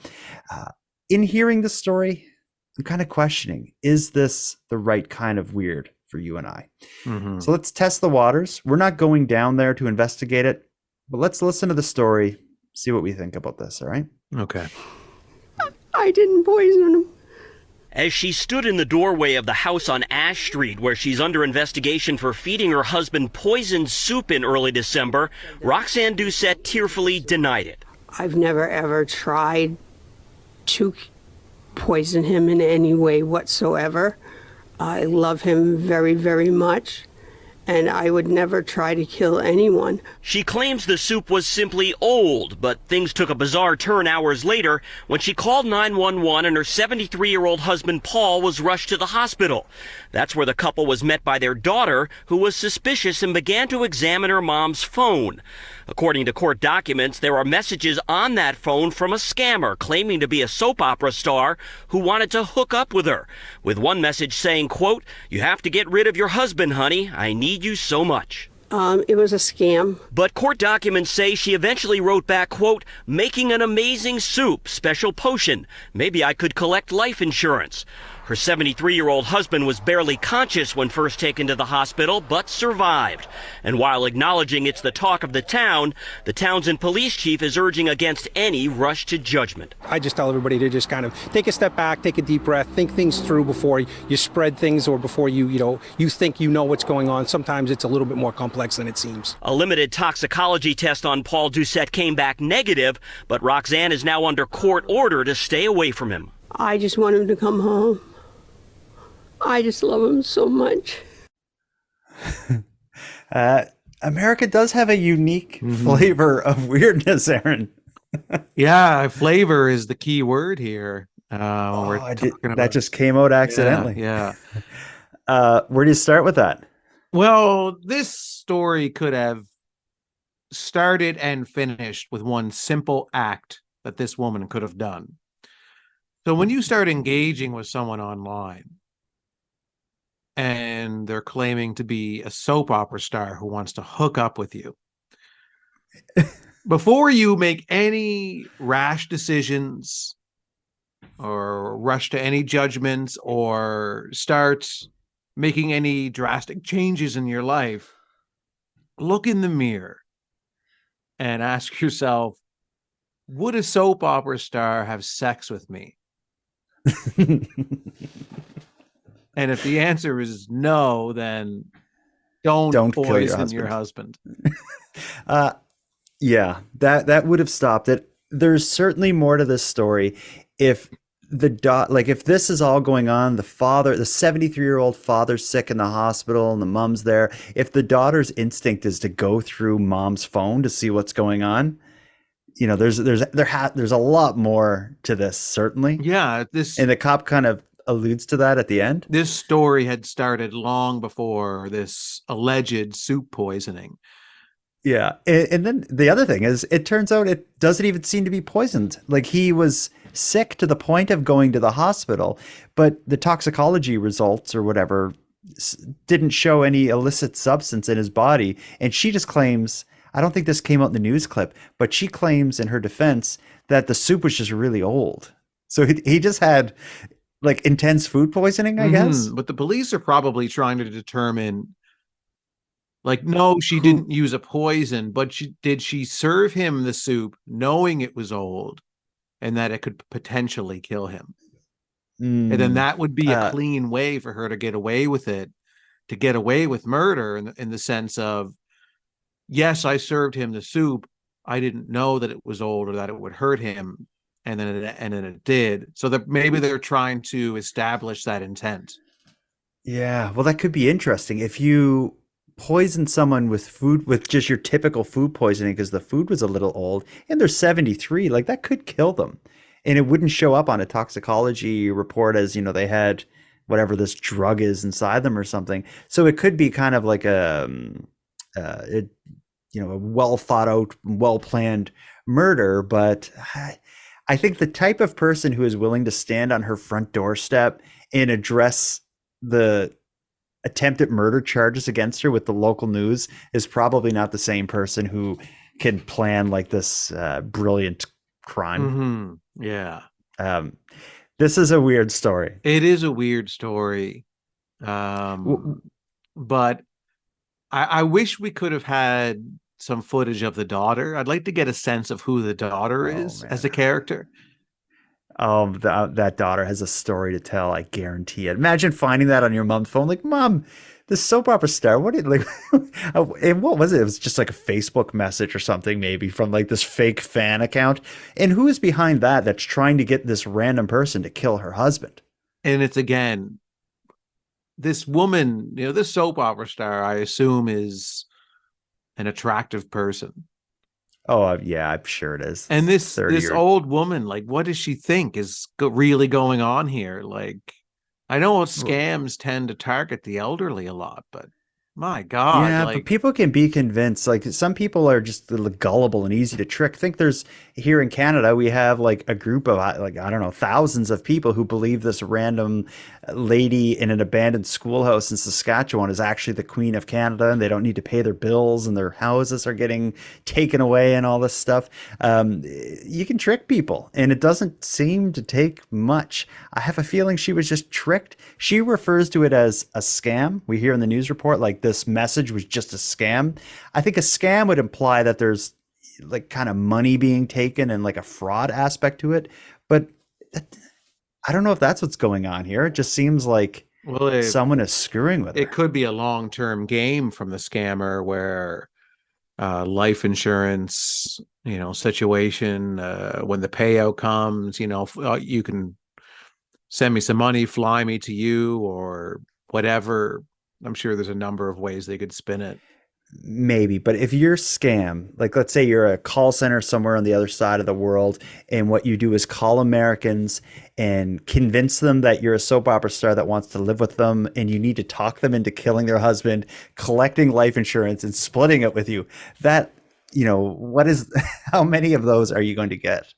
In hearing this story, I'm kind of questioning, is this the right kind of weird for you and I? Mm-hmm. So let's test the waters. We're not going down there to investigate it, but let's listen to the story, see what we think about this, all right?
Okay.
I didn't poison him.
As she stood in the doorway of the house on Ash Street, where she's under investigation for feeding her husband poisoned soup in early December, Roxanne Doucette tearfully denied it.
I've never, ever tried to poison him in any way whatsoever. I love him very, very much, and I would never try to kill anyone.
She claims the soup was simply old, but things took a bizarre turn hours later when she called 911 and her 73-year-old husband Paul was rushed to the hospital. That's where the couple was met by their daughter, who was suspicious and began to examine her mom's phone. According to court documents, there are messages on that phone from a scammer claiming to be a soap opera star who wanted to hook up with her, with one message saying, quote, "You have to get rid of your husband, honey. I need you so much."
It was a scam.
But court documents say she eventually wrote back, quote, "Making an amazing soup, special potion. Maybe I could collect life insurance." Her 73-year-old husband was barely conscious when first taken to the hospital, but survived. And while acknowledging it's the talk of the Townsend police chief is urging against any rush to judgment.
I just tell everybody to just kind of take a step back, take a deep breath, think things through before you spread things or before you think you know what's going on. Sometimes it's a little bit more complex than it seems.
A limited toxicology test on Paul Doucette came back negative, but Roxanne is now under court order to stay away from him.
I just want him to come home. I just love him so much.
America does have a unique flavor of weirdness, Aaron.
Yeah, flavor is the key word here.
That just came out accidentally.
Yeah.
Where do you start with that?
Well, this story could have started and finished with one simple act that this woman could have done. So when you start engaging with someone online and they're claiming to be a soap opera star who wants to hook up with you, before you make any rash decisions or rush to any judgments or start making any drastic changes in your life, look in the mirror and ask yourself, would a soap opera star have sex with me? And if the answer is no, then don't poison your husband.
Yeah, that would have stopped it. There's certainly more to this story. If if this is all going on, the 73-year-old father's sick in the hospital and the mom's there. If the daughter's instinct is to go through mom's phone to see what's going on, there's a lot more to this, certainly.
Yeah,
and the cop kind of alludes to that at the end.
This story had started long before this alleged soup poisoning.
Yeah. And then the other thing is, it turns out it doesn't even seem to be poisoned. Like, he was sick to the point of going to the hospital, but the toxicology results or whatever didn't show any illicit substance in his body. And she just claims, I don't think this came out in the news clip, but she claims in her defense that the soup was just really old. So he just had like intense food poisoning, I guess.
But the police are probably trying to determine, like, no, she didn't use a poison, but did she serve him the soup knowing it was old and that it could potentially kill him? And then that would be a clean way for her to get away with it, to get away with murder in the sense of, yes, I served him the soup. I didn't know that it was old or that it would hurt him. And then it did. So that maybe they're trying to establish that intent.
Yeah. Well, that could be interesting. If you poison someone with food, with just your typical food poisoning because the food was a little old and they're 73, like, that could kill them. And it wouldn't show up on a toxicology report as, they had whatever this drug is inside them or something. So it could be kind of like a well thought out, well planned murder. But I think the type of person who is willing to stand on her front doorstep and address the attempted murder charges against her with the local news is probably not the same person who can plan like this brilliant crime.
Yeah.
This is a weird story.
It is a weird story. But I wish we could have had some footage of the daughter. I'd like to get a sense of who the daughter is as a character.
Oh, that daughter has a story to tell. I guarantee it. Imagine finding that on your mom's phone. Like, Mom, this soap opera star, what did and what was it? It was just like a Facebook message or something, maybe from like this fake fan account. And who is behind that that's trying to get this random person to kill her husband?
And it's, again, this woman, this soap opera star, I assume, is an attractive person.
Oh, yeah, I'm sure it is.
And this old woman, like, what does she think is really going on here? Like, I know scams tend to target the elderly a lot, but My God.
Yeah, but people can be convinced. Like some people are just gullible and easy to trick. I think there's here in Canada, we have like a group of like, I don't know, thousands of people who believe this random lady in an abandoned schoolhouse in Saskatchewan is actually the Queen of Canada, and they don't need to pay their bills and their houses are getting taken away and all this stuff. You can trick people, and it doesn't seem to take much. I have a feeling she was just tricked. She refers to it as a scam. We hear in the news report like this message was just a scam. I think a scam would imply that there's like kind of money being taken and like a fraud aspect to it. But I don't know if that's what's going on here. It just seems like someone is screwing with
it. It could be a long-term game from the scammer where life insurance, situation, when the payout comes, you can send me some money, fly me to you or whatever. I'm sure there's a number of ways they could spin it.
Maybe, but if you're scam, like let's say you're a call center somewhere on the other side of the world, and what you do is call Americans and convince them that you're a soap opera star that wants to live with them, and you need to talk them into killing their husband, collecting life insurance, and splitting it with you. That, how many of those are you going to get?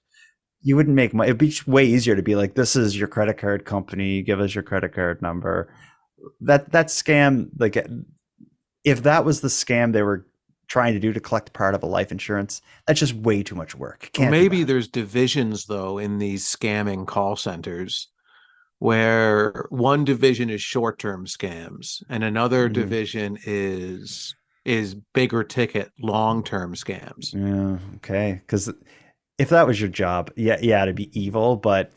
You wouldn't make money. It'd be way easier to be like, this is your credit card company, give us your credit card number. That scam, like if that was the scam they were trying to do to collect part of a life insurance, that's just way too much work.
Maybe there's divisions though in these scamming call centers where one division is short-term scams and another division is bigger ticket long-term scams.
Yeah, okay. Because if that was your job, yeah, it'd be evil, but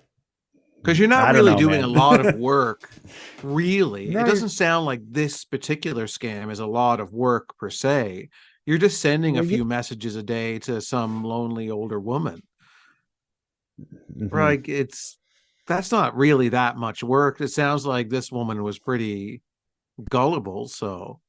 because you're not really doing a lot of work, really. No, it doesn't sound like this particular scam is a lot of work per se. You're just sending a few messages a day to some lonely older woman. Like that's not really that much work. It sounds like this woman was pretty gullible. So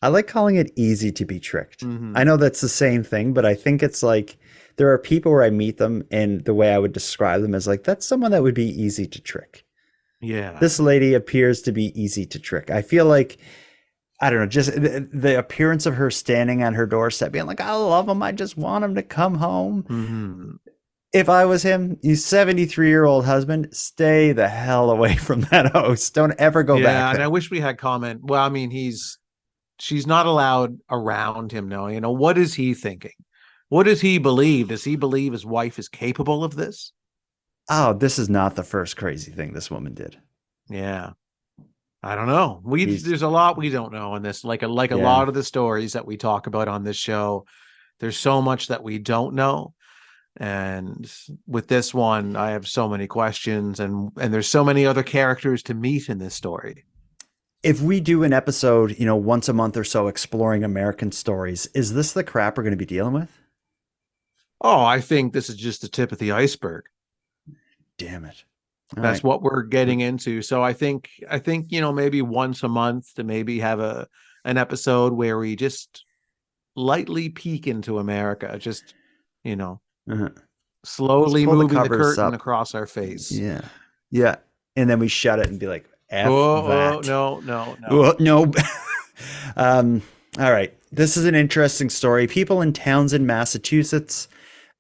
I like calling it easy to be tricked. I know that's the same thing, but I think it's like there are people where I meet them and the way I would describe them is like, that's someone that would be easy to trick.
Yeah.
This lady appears to be easy to trick. I feel like, I don't know, just the appearance of her standing on her doorstep being like, I love him. I just want him to come home. If I was him, you 73-year-old husband, stay the hell away from that house. Don't ever go back there.
Yeah, and I wish we had comment. Well, I mean, she's not allowed around him now. What is he thinking? What does he believe? Does he believe his wife is capable of this?
Oh, this is not the first crazy thing this woman did.
Yeah. I don't know. There's a lot we don't know in this. Like a lot of the stories that we talk about on this show, there's so much that we don't know. And with this one, I have so many questions and there's so many other characters to meet in this story.
If we do an episode, once a month or so exploring American stories, is this the crap we're going to be dealing with?
Oh, I think this is just the tip of the iceberg.
Damn it.
That's what we're getting into. So I think, maybe once a month to maybe have an episode where we just lightly peek into America, just, slowly moving the curtain across our face.
Yeah. Yeah. And then we shut it and be like, F that.
No.
All right. This is an interesting story. People in Townsend, Massachusetts.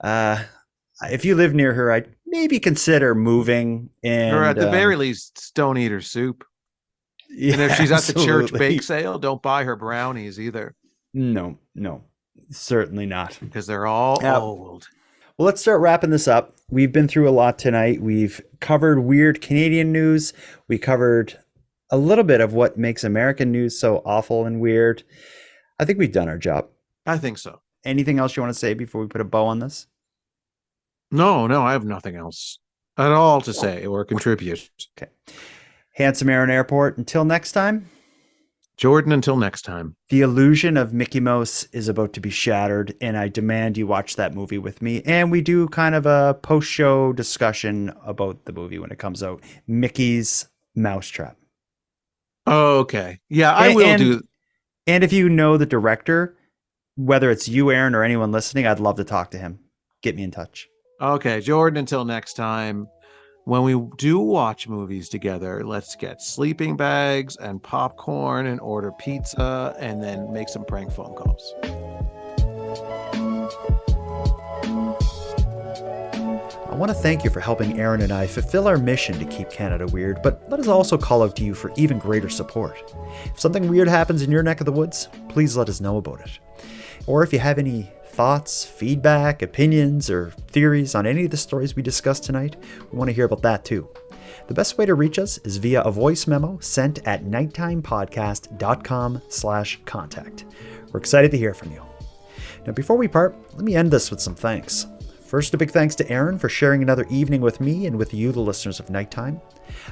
If you live near her, I'd maybe consider moving.
Or at the very least, don't eat her soup. Yeah, and if she's at the church bake sale, don't buy her brownies either.
No, certainly not.
Because they're all old.
Well, let's start wrapping this up. We've been through a lot tonight. We've covered weird Canadian news. We covered a little bit of what makes American news so awful and weird. I think we've done our job.
I think so.
Anything else you want to say before we put a bow on this?
No, I have nothing else at all to say or contribute.
Okay. Handsome Aaron Airport, until next time.
Jordan, until next time.
The illusion of Mickey Mouse is about to be shattered, and I demand you watch that movie with me. And we do kind of a post-show discussion about the movie when it comes out. Mickey's Mousetrap.
Oh, okay. Yeah, I will do.
And if you know the director, whether it's you, Aaron, or anyone listening, I'd love to talk to him. Get me in touch.
Okay, Jordan, until next time. when we do watch movies together, let's get sleeping bags and popcorn and order pizza and then make some prank phone calls.
I want to thank you for helping Aaron and I fulfill our mission to keep Canada weird, but let us also call out to you for even greater support. If something weird happens in your neck of the woods, please let us know about it. Or if you have any thoughts, feedback, opinions, or theories on any of the stories we discussed tonight, we want to hear about that too. The best way to reach us is via a voice memo sent at nighttimepodcast.com/contact. We're excited to hear from you. Now, before we part, let me end this with some thanks. First, a big thanks to Aaron for sharing another evening with me and with you, the listeners of Nighttime.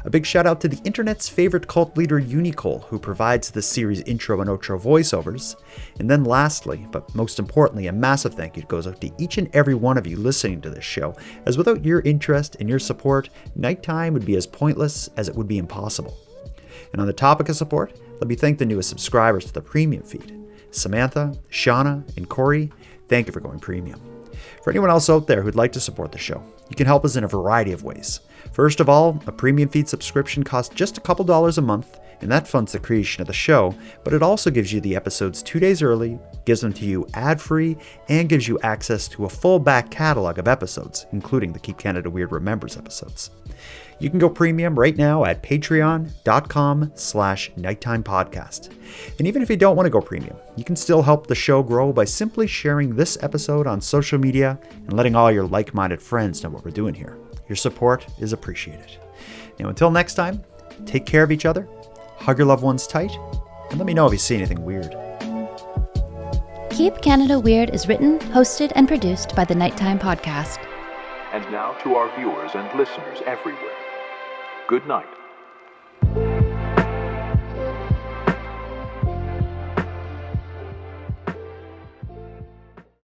A big shout out to the internet's favorite cult leader, Unicole, who provides this series' intro and outro voiceovers. And then lastly, but most importantly, a massive thank you goes out to each and every one of you listening to this show, as without your interest and your support, Nighttime would be as pointless as it would be impossible. And on the topic of support, let me thank the newest subscribers to the premium feed. Samantha, Shauna, and Corey, thank you for going premium. For anyone else out there who'd like to support the show, you can help us in a variety of ways. First of all, a premium feed subscription costs just a couple dollars a month, and that funds the creation of the show, but it also gives you the episodes 2 days early, gives them to you ad-free, and gives you access to a full back catalog of episodes, including the Keep Canada Weird Remembers episodes. You can go premium right now at patreon.com/nighttimepodcast. And even if you don't want to go premium, you can still help the show grow by simply sharing this episode on social media and letting all your like-minded friends know what we're doing here. Your support is appreciated. Now, until next time, take care of each other, hug your loved ones tight, and let me know if you see anything weird.
Keep Canada Weird is written, hosted, and produced by the Nighttime Podcast.
And now to our viewers and listeners everywhere. Good night.